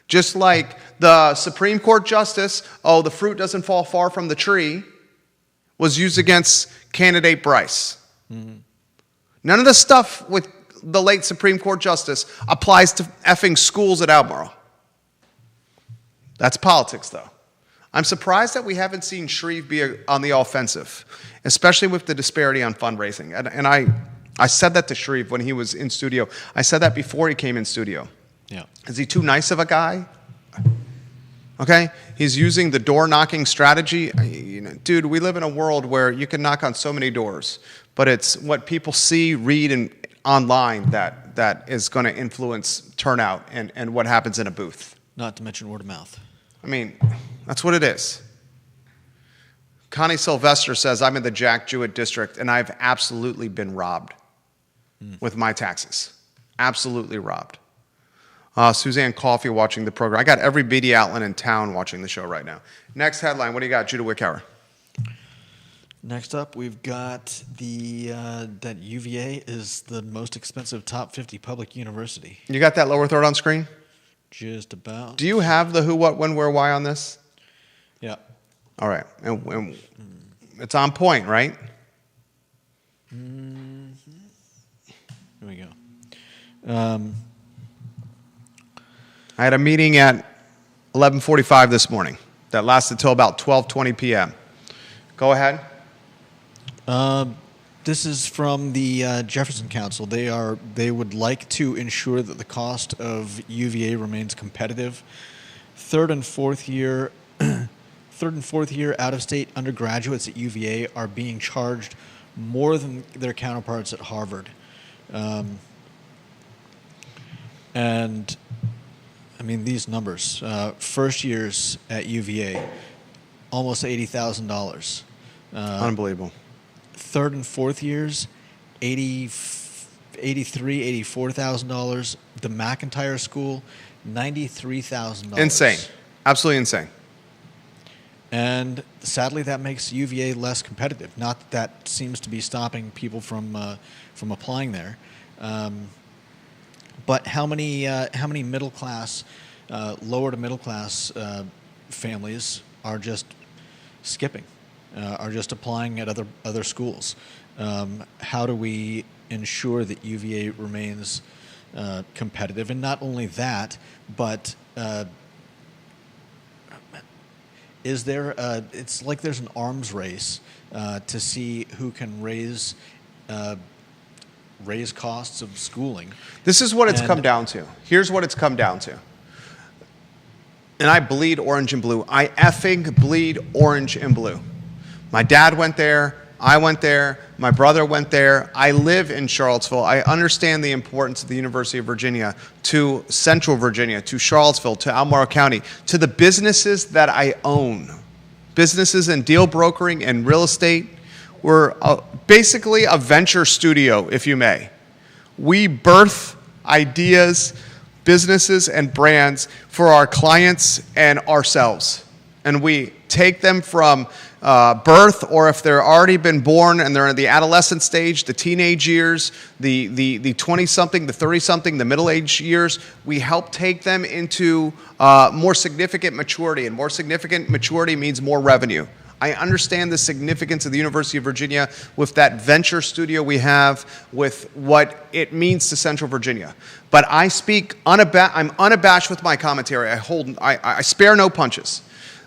B: Just like the Supreme Court Justice, the fruit doesn't fall far from the tree, was used against candidate Bryce. Mm-hmm. None of the stuff with the late Supreme Court Justice applies to effing schools at Albemarle. That's politics, though. I'm surprised that we haven't seen Shreve be on the offensive, especially with the disparity on fundraising. And I said that to Shreve when he was in studio. I said that before he came in studio.
A: Yeah.
B: Is he too nice of a guy? Okay? He's using the door-knocking strategy. Dude, we live in a world where you can knock on so many doors, but it's what people see, read, and online that is going to influence turnout and what happens in a booth.
A: Not to mention word of mouth.
B: I mean, that's what it is. Connie Sylvester says, I'm in the Jack Jewett district, and I've absolutely been robbed with my taxes. Absolutely robbed. Suzanne Coffey watching the program. I got every media outlet in town watching the show right now. Next headline, what do you got, Judah Wickhauer?
A: Next up, we've got that UVA is the most expensive top 50 public university.
B: You got that lower third on screen?
A: Just about.
B: Do you have the who, what, when, where, why on this?
A: Yeah.
B: All right. And it's on point, right?
A: Mm-hmm. Here we go.
B: I had a meeting at 11:45 this morning that lasted till about 12:20 p.m. Go ahead.
A: This is from the Jefferson Council. They would like to ensure that the cost of UVA remains competitive. Third and fourth year out-of-state undergraduates at UVA are being charged more than their counterparts at Harvard, and I mean these numbers. First years at UVA, almost $80,000.
B: Unbelievable.
A: Third and fourth years, $84,000. The McIntyre School, $93,000.
B: Insane. Absolutely insane.
A: And sadly, that makes UVA less competitive. Not that seems to be stopping people from applying there. But how many middle class, lower to middle class families are just skipping? Are just applying at other schools. How do we ensure that UVA remains competitive? And not only that, but is there? It's like there's an arms race to see who can raise costs of schooling.
B: This is what it's come down to. Here's what it's come down to. And I bleed orange and blue. I effing bleed orange and blue. My dad went there. I went there. My brother went there. I live in Charlottesville. I understand the importance of the University of Virginia to Central Virginia, to Charlottesville, to Albemarle County, to the businesses that I own. Businesses in deal brokering and real estate. We're basically a venture studio, if you may. We birth ideas, businesses, and brands for our clients and ourselves. And we take them from birth, or if they're already been born and they're in the adolescent stage, the teenage years, the 20-something, the 30-something, the middle-age years, we help take them into more significant maturity. And more significant maturity means more revenue. I understand the significance of the University of Virginia with that venture studio we have, with what it means to Central Virginia. But I speak I'm unabashed with my commentary. I spare no punches.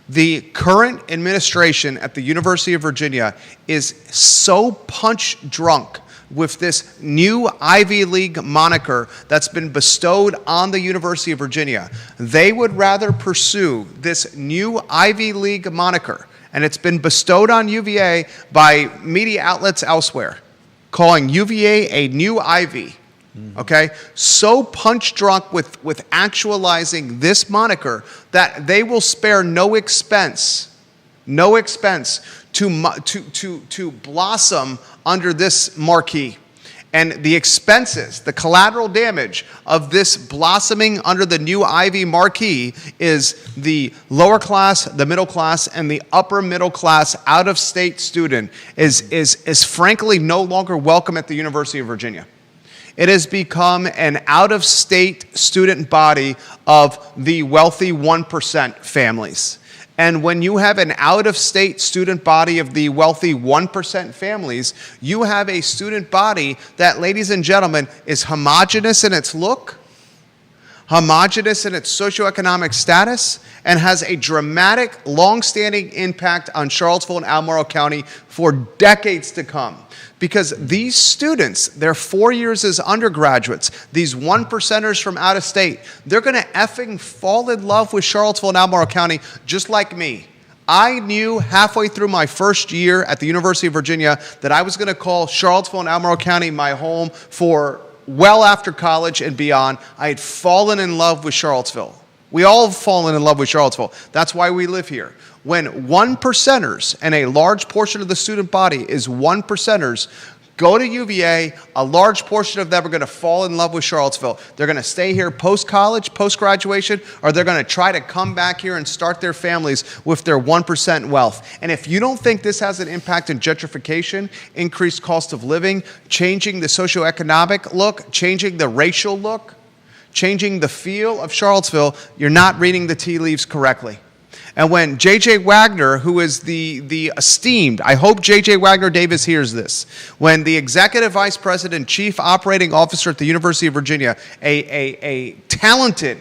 B: The current administration at the University of Virginia is so punch drunk with this new Ivy League moniker that's been bestowed on the University of Virginia. They would rather pursue this new Ivy League moniker, and it's been bestowed on UVA by media outlets elsewhere, calling UVA a new Ivy. Okay? So punch drunk with actualizing this moniker that they will spare no expense to blossom under this marquee. And the expenses, the collateral damage of this blossoming under the new Ivy marquee is the lower class, the middle class, and the upper middle class out-of-state student is frankly no longer welcome at the University of Virginia. It has become an out-of-state student body of the wealthy 1% families. And when you have an out-of-state student body of the wealthy 1% families, you have a student body that, ladies and gentlemen, is homogeneous in its look, homogeneous in its socioeconomic status, and has a dramatic, long-standing impact on Charlottesville and Albemarle County for decades to come. Because these students, their 4 years as undergraduates, these 1%ers from out of state, they're going to effing fall in love with Charlottesville and Albemarle County just like me. I knew halfway through my first year at the University of Virginia that I was going to call Charlottesville and Albemarle County my home for well after college and beyond. I had fallen in love with Charlottesville. We all have fallen in love with Charlottesville. That's why we live here. When 1%ers, and a large portion of the student body is 1%ers, go to UVA, a large portion of them are going to fall in love with Charlottesville. They're going to stay here post-college, post-graduation, or they're going to try to come back here and start their families with their 1% wealth. And if you don't think this has an impact in gentrification, increased cost of living, changing the socioeconomic look, changing the racial look, changing the feel of Charlottesville, you're not reading the tea leaves correctly. And when J.J. Wagner, who is the esteemed, I hope J.J. Wagner Davis hears this, when the Executive Vice President, Chief Operating Officer at the University of Virginia, a talented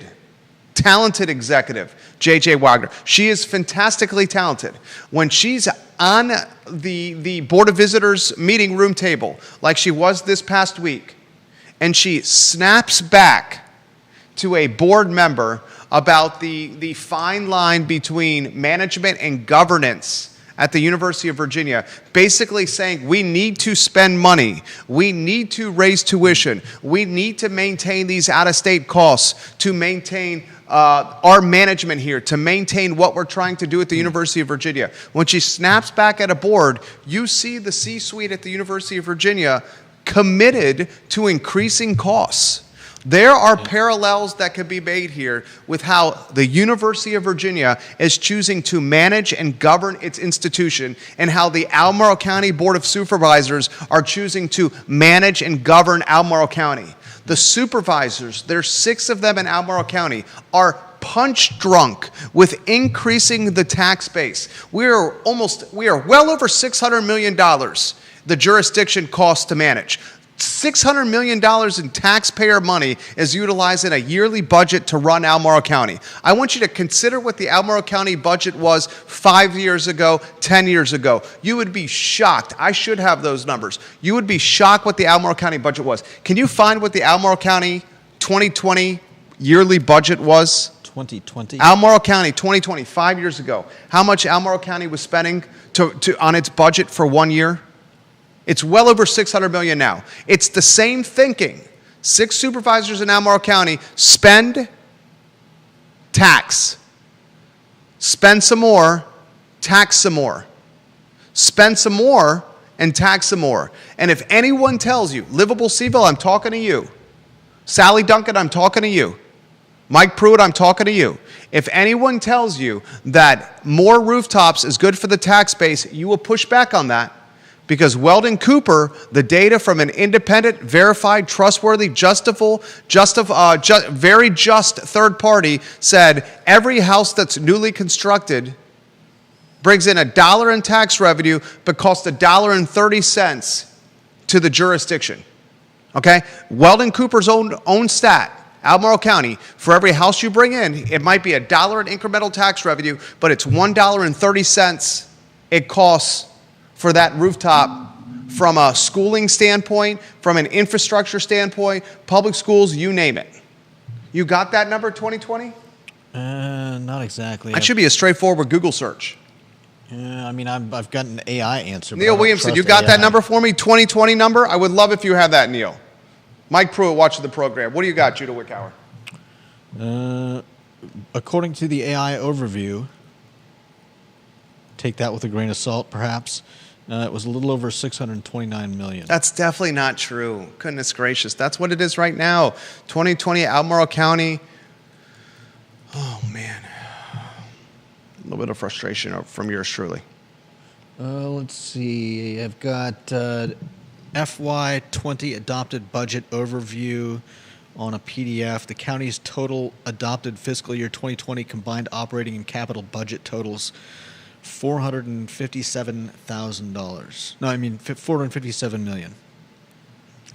B: executive, J.J. Wagner, she is fantastically talented. When she's on the Board of Visitors meeting room table, like she was this past week, and she snaps back to a board member about the fine line between management and governance at the University of Virginia, basically saying we need to spend money, we need to raise tuition, we need to maintain these out-of-state costs, to maintain our management here, to maintain what we're trying to do at the University of Virginia. When she snaps back at a board, you see the C-suite at the University of Virginia committed to increasing costs. There are parallels that could be made here with how the University of Virginia is choosing to manage and govern its institution, and how the Albemarle County Board of Supervisors are choosing to manage and govern Albemarle County. The supervisors, there's 6 of them in Albemarle County, are punch drunk with increasing the tax base. We are well over $600 million the jurisdiction costs to manage. $600 million in taxpayer money is utilized in a yearly budget to run Albemarle County. I want you to consider what the Albemarle County budget was 5 years ago, 10 years ago. You would be shocked. I should have those numbers. You would be shocked what the Albemarle County budget was. Can you find what the Albemarle County 2020 yearly budget was?
A: 2020?
B: Albemarle County 2020, 5 years ago. How much Albemarle County was spending on its budget for 1 year? It's well over $600 million now. It's the same thinking. 6 supervisors in Albemarle County: spend, tax. Spend some more, tax some more. Spend some more and tax some more. And if anyone tells you, Livable CVille, I'm talking to you. Sally Duncan, I'm talking to you. Mike Pruitt, I'm talking to you. If anyone tells you that more rooftops is good for the tax base, you will push back on that, because Weldon Cooper, the data from an independent, verified, trustworthy, very just third party, said every house that's newly constructed brings in $1 in tax revenue, but costs $1.30 to the jurisdiction. Okay? Weldon Cooper's own stat, Albemarle County, for every house you bring in, it might be $1 in incremental tax revenue, but it's $1.30 it costs for that rooftop, from a schooling standpoint, from an infrastructure standpoint, public schools, you name it. You got that number, 2020?
A: Not exactly.
B: That should be a straightforward Google search.
A: I mean, I've got an AI answer.
B: Neil Williamson, you got that number for me, 2020 number? I would love if you had that, Neil. Mike Pruitt watching the program. What do you got, Judah Wickhauer?
A: According to the AI overview, take that with a grain of salt, perhaps. It was a little over $629 million.
B: That's definitely not true. Goodness gracious. That's what it is right now. 2020, Albemarle County. Oh, man. A little bit of frustration from yours truly.
A: Let's see. I've got FY20 adopted budget overview on a PDF. The county's total adopted fiscal year 2020 combined operating and capital budget totals $457,000. No, I mean $457 million.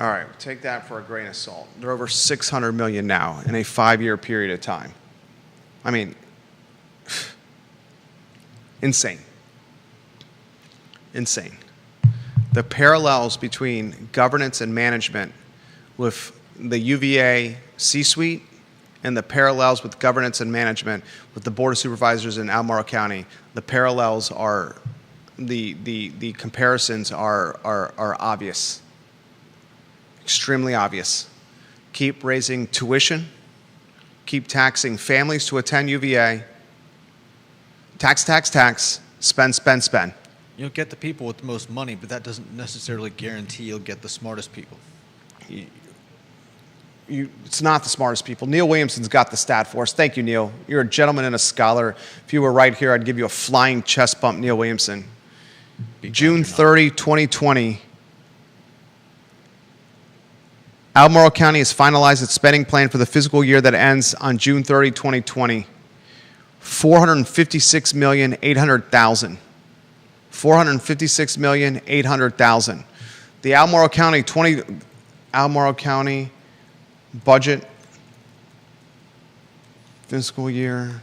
B: All right, take that for a grain of salt. They're over $600 million now in a 5-year period of time. I mean, insane. Insane. The parallels between governance and management with the UVA C-suite and the parallels with governance and management with the Board of Supervisors in Albemarle County, the parallels are, the comparisons are obvious, extremely obvious. Keep raising tuition, keep taxing families to attend UVA, tax, tax, tax, spend, spend, spend.
A: You'll get the people with the most money, but that doesn't necessarily guarantee you'll get the smartest people.
B: It's not the smartest people. Neil Williamson's got the stat for us. Thank you, Neil. You're a gentleman and a scholar. If you were right here, I'd give you a flying chest bump, Neil Williamson. June 30, 2020, Albemarle County has finalized its spending plan for the fiscal year that ends on June 30, 2020. $456,800,000. $456,800,000. The Albemarle County budget fiscal year.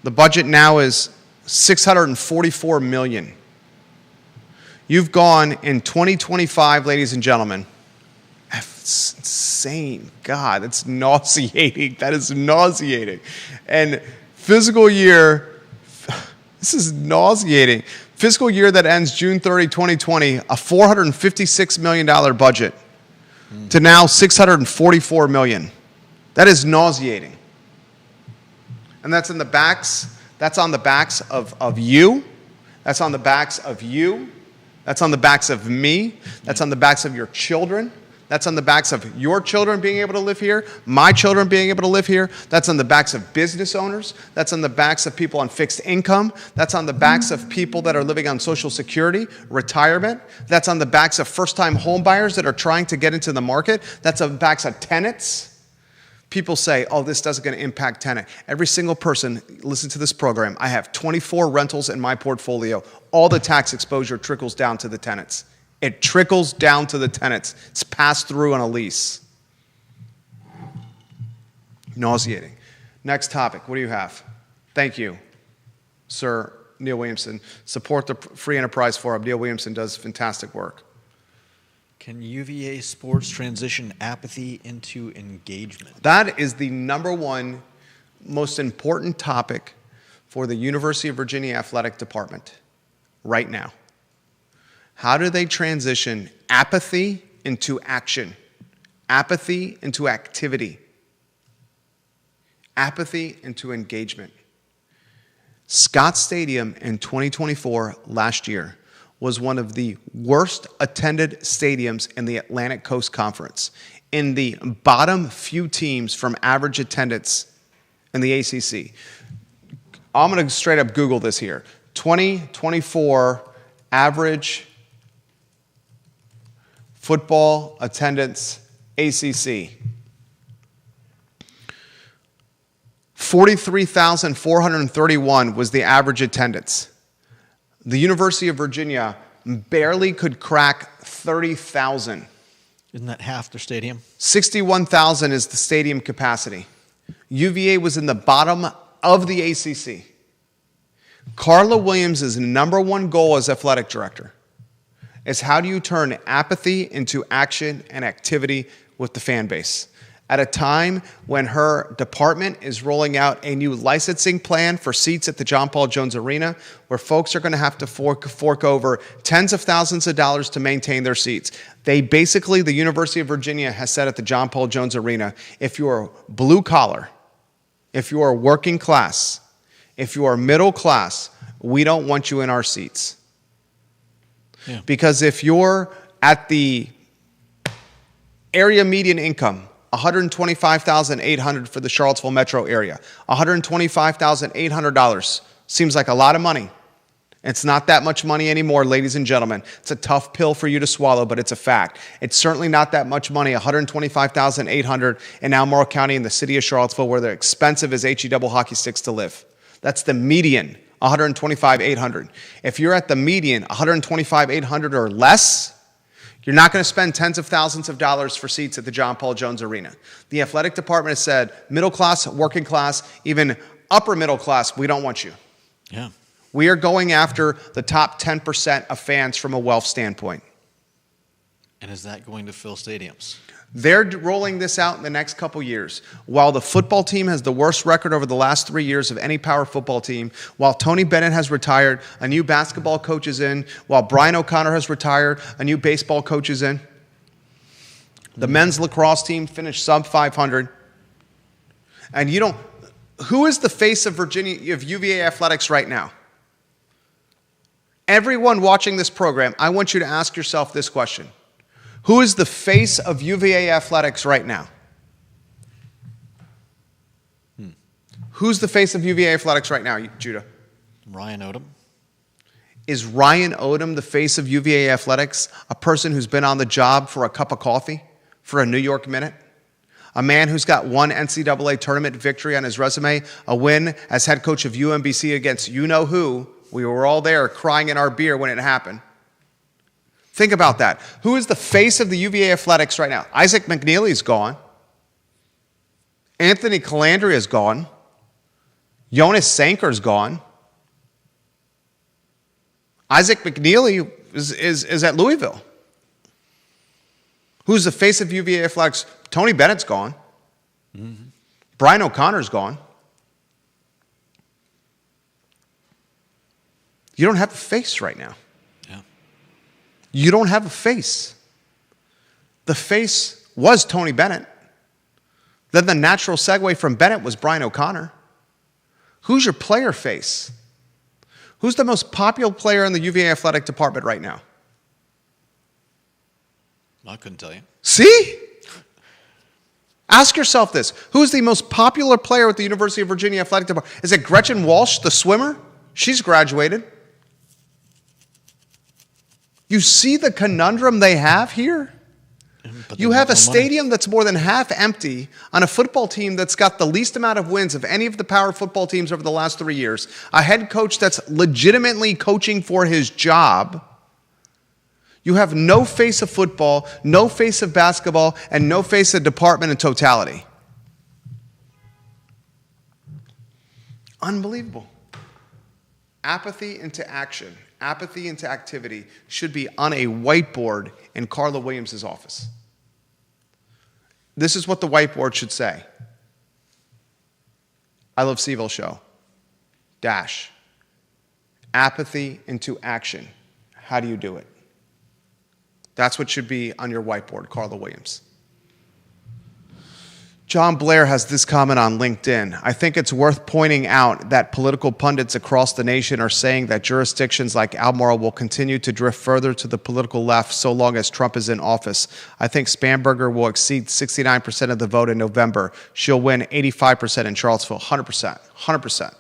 B: The budget now is $644 million. You've gone in 2025, ladies and gentlemen. That's insane. God, that's nauseating. That is nauseating. And fiscal year, this is nauseating. Fiscal year that ends June 30, 2020, a $456 million budget to now $644 million. That is nauseating. And that's on the backs of you. That's on the backs of you. That's on the backs of me. That's on the backs of your children. That's on the backs of your children being able to live here, my children being able to live here. That's on the backs of business owners. That's on the backs of people on fixed income. That's on the backs of people that are living on Social Security, retirement. That's on the backs of first-time home buyers that are trying to get into the market. That's on the backs of tenants. People say, oh, this doesn't going to impact tenant. Every single person, listen to this program. I have 24 rentals in my portfolio. All the tax exposure trickles down to the tenants. It trickles down to the tenants. It's passed through on a lease. Nauseating. Next topic. What do you have? Thank you, Sir Neil Williamson. Support the Free Enterprise Forum. Neil Williamson does fantastic work.
A: Can UVA sports transition apathy into engagement?
B: That is the number one most important topic for the University of Virginia Athletic Department right now. How do they transition apathy into action? Apathy into activity. Apathy into engagement. Scott Stadium in 2024, last year, was one of the worst attended stadiums in the Atlantic Coast Conference, in the bottom few teams from average attendance in the ACC. I'm going to straight up Google this here. 2024 average football attendance ACC. 43,431 was the average attendance. The University of Virginia barely could crack 30,000.
A: Isn't that half their stadium?
B: 61,000 is the stadium capacity. UVA was in the bottom of the ACC. Carla Williams' number one goal as athletic director is how do you turn apathy into action and activity with the fan base? At a time when her department is rolling out a new licensing plan for seats at the John Paul Jones Arena, where folks are going to have to fork over tens of thousands of dollars to maintain their seats. The University of Virginia has said at the John Paul Jones Arena, if you're blue collar, if you are working class, if you are middle class, we don't want you in our seats.
A: Yeah.
B: Because if you're at the area median income, $125,800 for the Charlottesville metro area, $125,800 seems like a lot of money. It's not that much money anymore, ladies and gentlemen. It's a tough pill for you to swallow, but it's a fact. It's certainly not that much money, $125,800 in Albemarle County in the city of Charlottesville, where they're expensive as HE double hockey sticks to live. That's the median, $125,800. If you're at the median, $125,800 or less, you're not going to spend tens of thousands of dollars for seats at the John Paul Jones Arena. The athletic department has said, middle class, working class, even upper middle class, we don't want you.
A: Yeah.
B: We are going after the top 10% of fans from a wealth standpoint.
A: And is that going to fill stadiums?
B: They're rolling this out in the next couple years. While the football team has the worst record over the last 3 years of any power football team, while Tony Bennett has retired, a new basketball coach is in, while Brian O'Connor has retired, a new baseball coach is in. The men's lacrosse team finished sub 500. And who is the face of UVA athletics right now? Everyone watching this program, I want you to ask yourself this question. Who is the face of UVA athletics right now? Who's the face of UVA athletics right now, Judah?
A: Ryan Odom.
B: Is Ryan Odom the face of UVA athletics? A person who's been on the job for a cup of coffee, for a New York minute? A man who's got one NCAA tournament victory on his resume, a win as head coach of UMBC against you-know-who. We were all there crying in our beer when it happened. Think about that. Who is the face of the UVA athletics right now? Isaac McNeely's gone. Anthony Calandria's gone. Jonas Sanker's gone. Isaac McNeely is at Louisville. Who's the face of UVA athletics? Tony Bennett's gone. Mm-hmm. Brian O'Connor's gone. You don't have a face right now.
A: Yeah.
B: You don't have a face. The face was Tony Bennett. Then the natural segue from Bennett was Brian O'Connor. Who's your player face? Who's the most popular player in the UVA athletic department right now?
A: I couldn't tell you.
B: See? Ask yourself this. Who's the most popular player at the University of Virginia athletic department? Is it Gretchen Walsh, the swimmer? She's graduated. You see the conundrum they have here? You have a stadium that's more than half empty on a football team that's got the least amount of wins of any of the power football teams over the last 3 years, a head coach that's legitimately coaching for his job. You have no face of football, no face of basketball, and no face of department in totality. Unbelievable. Apathy into action, apathy into activity should be on a whiteboard in Carla Williams' office. This is what the whiteboard should say. I Love CVille Show. Dash. Apathy into action. How do you do it? That's what should be on your whiteboard, Carla Williams. John Blair has this comment on LinkedIn. I think it's worth pointing out that political pundits across the nation are saying that jurisdictions like Albemarle will continue to drift further to the political left so long as Trump is in office. I think Spanberger will exceed 69% of the vote in November. She'll win 85% in Charlottesville, 100%, 100%.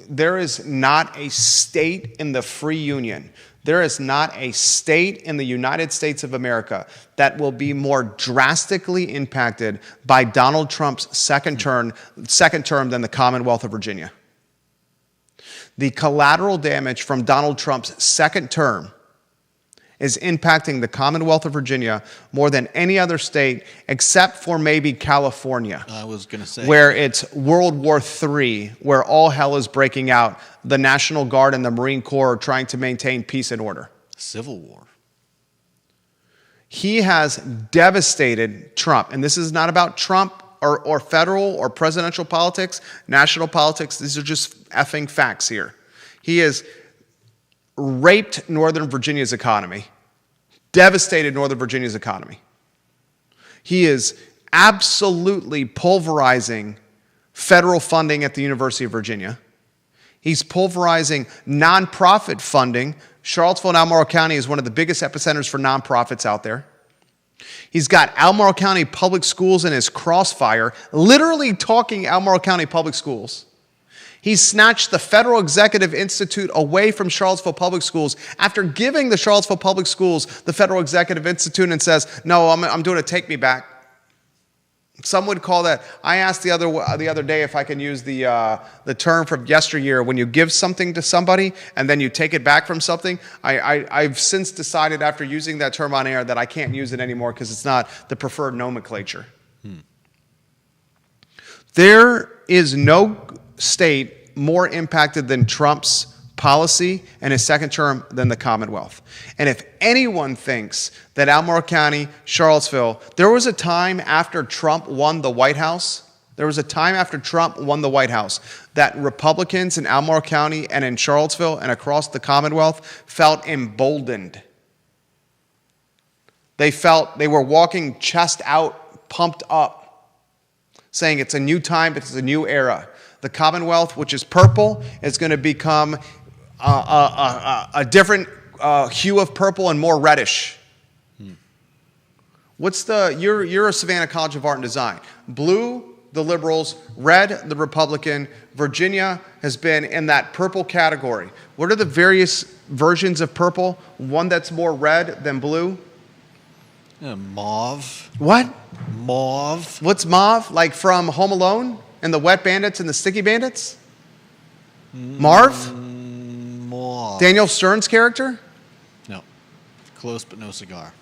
B: There is not a state in the free union, there is not a state in the United States of America that will be more drastically impacted by Donald Trump's second term than the Commonwealth of Virginia. The collateral damage from Donald Trump's second term is impacting the Commonwealth of Virginia more than any other state except for maybe California.
A: I was going to say.
B: Where it's World War III, where all hell is breaking out. The National Guard and the Marine Corps are trying to maintain peace and order.
A: Civil War.
B: He has devastated Trump. And this is not about Trump or federal or presidential politics, national politics. These are just effing facts here. He has raped Northern Virginia's economy, devastated Northern Virginia's economy. He is absolutely pulverizing federal funding at the University of Virginia. He's pulverizing nonprofit funding. Charlottesville and Albemarle County is one of the biggest epicenters for nonprofits out there. He's got Albemarle County Public Schools in his crossfire, literally talking Albemarle County Public Schools. He snatched the Federal Executive Institute away from Charlottesville Public Schools after giving the Charlottesville Public Schools the Federal Executive Institute and says, no, I'm doing a take me back. Some would call that, I asked the other day if I can use the term from yesteryear, when you give something to somebody and then you take it back from something. I've since decided after using that term on air that I can't use it anymore because it's not the preferred nomenclature. There is no state more impacted than Trump's policy and his second term than the Commonwealth. And if anyone thinks that Albemarle County, Charlottesville, there was a time after Trump won the White House, that Republicans in Albemarle County and in Charlottesville and across the Commonwealth felt emboldened. They felt they were walking chest out, pumped up, saying it's a new time, it's a new era. The Commonwealth, which is purple, is going to become a different hue of purple and more reddish. You're a Savannah College of Art and Design. Blue, the liberals. Red, the Republican. Virginia has been in that purple category. What are the various versions of purple? One that's more red than blue?
A: Mauve.
B: What?
A: Mauve.
B: What's mauve? Like from Home Alone? And the Wet Bandits and the Sticky Bandits? Marv?
A: Mauve.
B: Daniel Stern's character?
A: No. Close, but no cigar.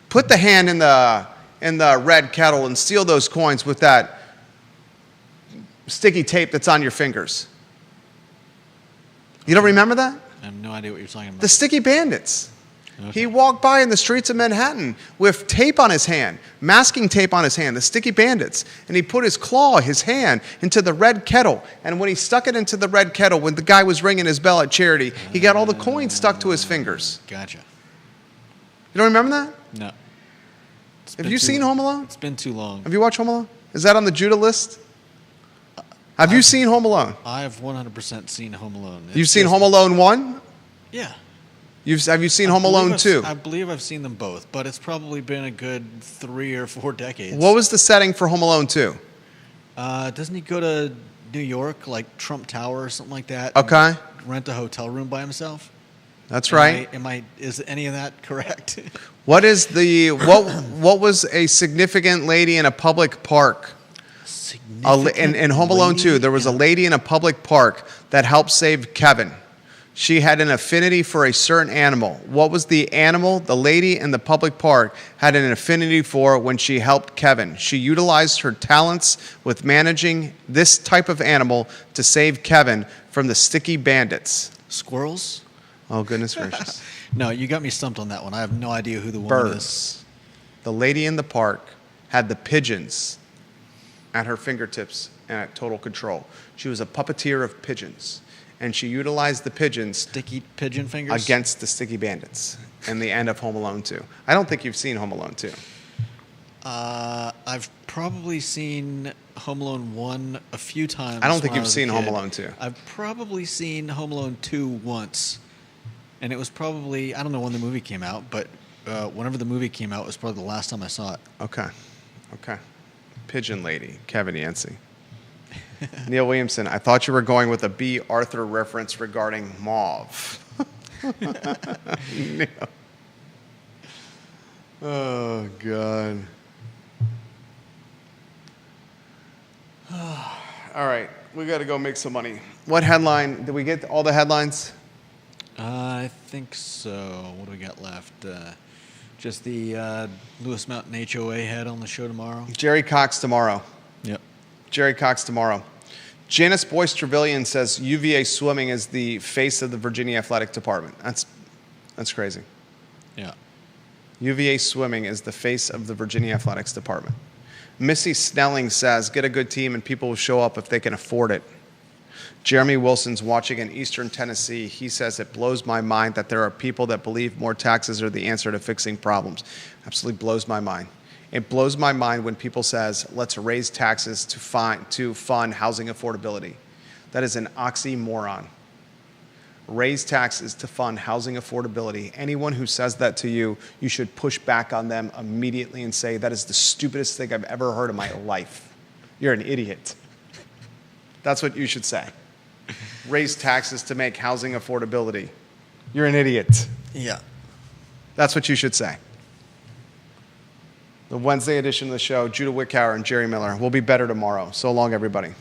B: Put the hand in the red kettle and steal those coins with that sticky tape that's on your fingers. You don't remember that?
A: I have no idea what you're talking about.
B: The Sticky Bandits.
A: Okay.
B: He walked by in the streets of Manhattan with tape on his hand, masking tape on his hand, the Sticky Bandits. And he put his hand, into the red kettle. And when he stuck it into the red kettle, when the guy was ringing his bell at charity, he got all the coins stuck to his fingers.
A: Gotcha.
B: You don't remember that?
A: No.
B: Have you seen Home Alone?
A: It's been too long.
B: Have you watched Home Alone? Is that on the Judah list? Have you seen Home Alone?
A: I've 100% seen Home Alone.
B: You've seen Home Alone 1?
A: Yeah.
B: Have you seen Home Alone 2?
A: I believe I've seen them both, but it's probably been a good 3 or 4 decades.
B: What was the setting for Home Alone 2?
A: Doesn't he go to New York, like Trump Tower or something like that?
B: Okay.
A: Rent a hotel room by himself?
B: That's right.
A: Is any of that correct?
B: What was a significant lady in a public park? In Home Alone 2, there was a lady in a public park that helped save Kevin. She had an affinity for a certain animal. What was the animal the lady in the public park had an affinity for when she helped Kevin? She utilized her talents with managing this type of animal to save Kevin from the Sticky Bandits.
A: Squirrels?
B: Oh, goodness gracious.
A: No, you got me stumped on that one. I have no idea who the woman is.
B: Birds. The lady in the park had the pigeons at her fingertips and at total control. She was a puppeteer of pigeons. and she utilized the pigeons
A: Sticky pigeon fingers?
B: against the sticky bandits in the end of Home Alone 2. I don't think you've seen Home Alone 2.
A: I've probably seen Home Alone 1 a few times.
B: I don't think
A: when I
B: you've
A: was a
B: seen Home
A: kid.
B: Alone 2.
A: I've probably seen Home Alone 2 once. And it was probably, I don't know when the movie came out, but whenever the movie came out was probably the last time I saw it.
B: Okay. Pigeon Lady, Kevin Yancey. Neil Williamson, I thought you were going with a B. Arthur reference regarding mauve. Neil. Oh, God. All right, we got to go make some money. What headline? Did we get all the headlines?
A: I think so. What do we got left? Just the Lewis Mountain HOA head on the show tomorrow.
B: Jerry Cox tomorrow.
A: Yep.
B: Jerry Cox tomorrow. Janice Boyce Trevelyan says UVA swimming is the face of the Virginia Athletic Department. That's crazy.
A: Yeah.
B: UVA swimming is the face of the Virginia Athletics Department. Missy Snelling says, get a good team and people will show up if they can afford it. Jeremy Wilson's watching in Eastern Tennessee. He says, it blows my mind that there are people that believe more taxes are the answer to fixing problems. Absolutely blows my mind. It blows my mind when people says, let's raise taxes to fund housing affordability. That is an oxymoron. Raise taxes to fund housing affordability. Anyone who says that to you, you should push back on them immediately and say, that is the stupidest thing I've ever heard in my life. You're an idiot. That's what you should say. Raise taxes to make housing affordability. You're an idiot.
A: Yeah.
B: That's what you should say. The Wednesday edition of the show, Judah Wickhauer and Jerry Miller. We'll be better tomorrow. So long, everybody.